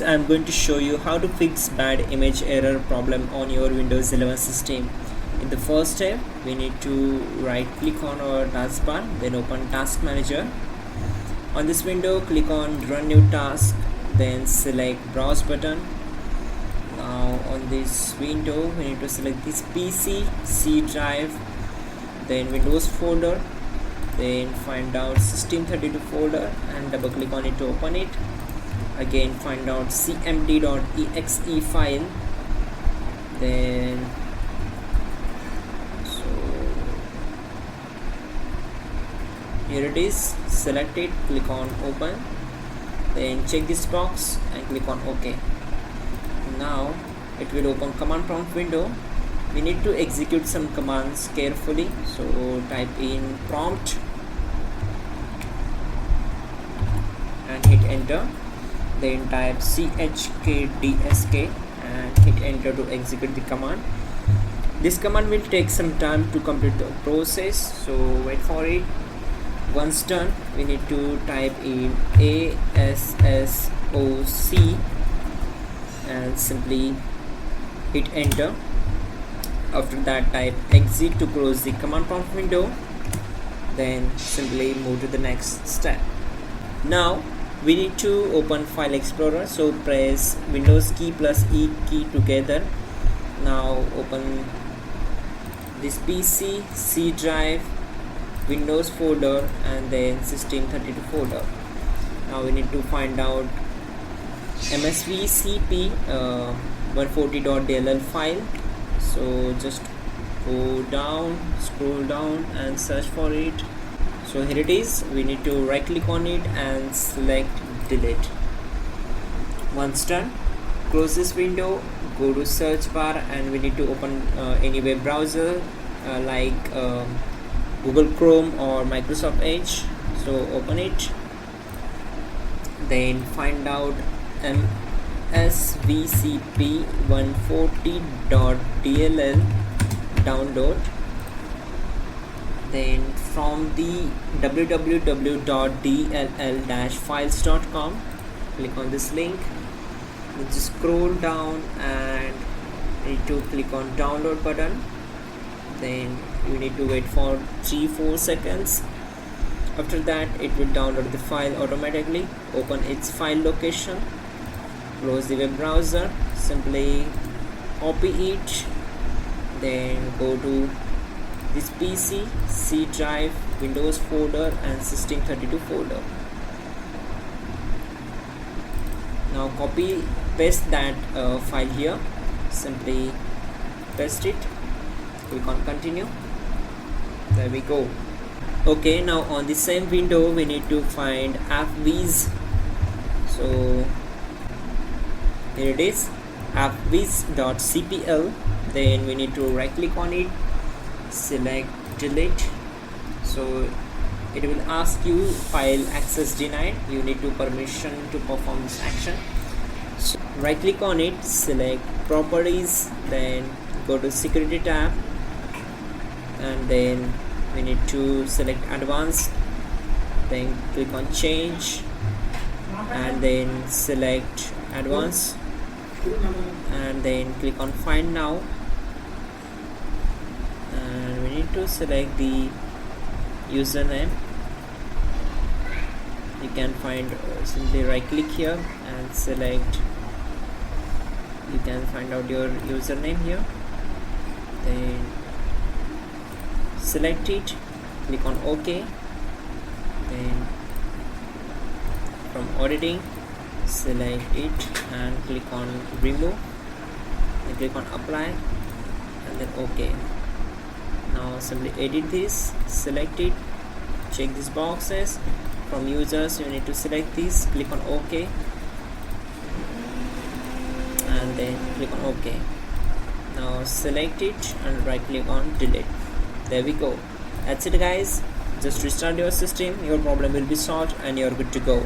I'm going to show you how to fix bad image error problem on your Windows 11 system. In the first step, we need to right click on our taskbar, then open Task Manager. On this window, click on Run New Task, then select Browse button. Now on this window, we need to select this PC, C drive, then Windows folder, then find out System32 folder and double click on it to open it. Again find out cmd.exe file, then here it is, select it, click on open, then check this box and click on OK. Now it will open command prompt window. We need to execute some commands carefully, so type in prompt and hit enter, then type chkdsk and hit enter to execute the command. This command will take some time to complete the process, so wait for it. Once done, we need to type in ASSOC and simply hit enter. After that, type exit to close the command prompt window, then simply move to the next step. Now we need to open File Explorer, so press Windows key plus E key together. Now open this PC, C drive, Windows folder and then System32 folder. Now we need to find out msvcp 140.dll file, so just go down, scroll down and search for it. So here it is. We need to right click on it and select delete. Once done, close this window, go to search bar and we need to open any web browser like Google Chrome or Microsoft Edge. So open it, then find out msvcp 140.dll download. Then from the www.dll-files.com, click on this link, then just scroll down and need to click on download button. Then you need to wait for 3-4 seconds. After that, it will download the file automatically. Open its file location, close the web browser, simply copy it, then go to this PC, C drive, Windows folder and System32 folder. Now copy paste that file here, simply paste it, click on continue. There we go. Okay, now on the same window we need to find appviz. So here it is, appviz.cpl. Then we need to right click on it, select delete. So it will ask you file access denied. You need to permission to perform this action. So right click on it, select properties, then go to security tab and then we need to select advanced, then click on change and then select advanced and then click on find now. To select the username, you can find simply right click here and select, you can find out your username here, then select it, click on OK, then from auditing select it and click on remove, then click on apply and then OK. Now simply edit this, select it, check these boxes. From users you need to select this, click on OK and then click on OK. Now select it and right click on delete. There we go. That's it guys. Just restart your system, your problem will be solved and you're good to go.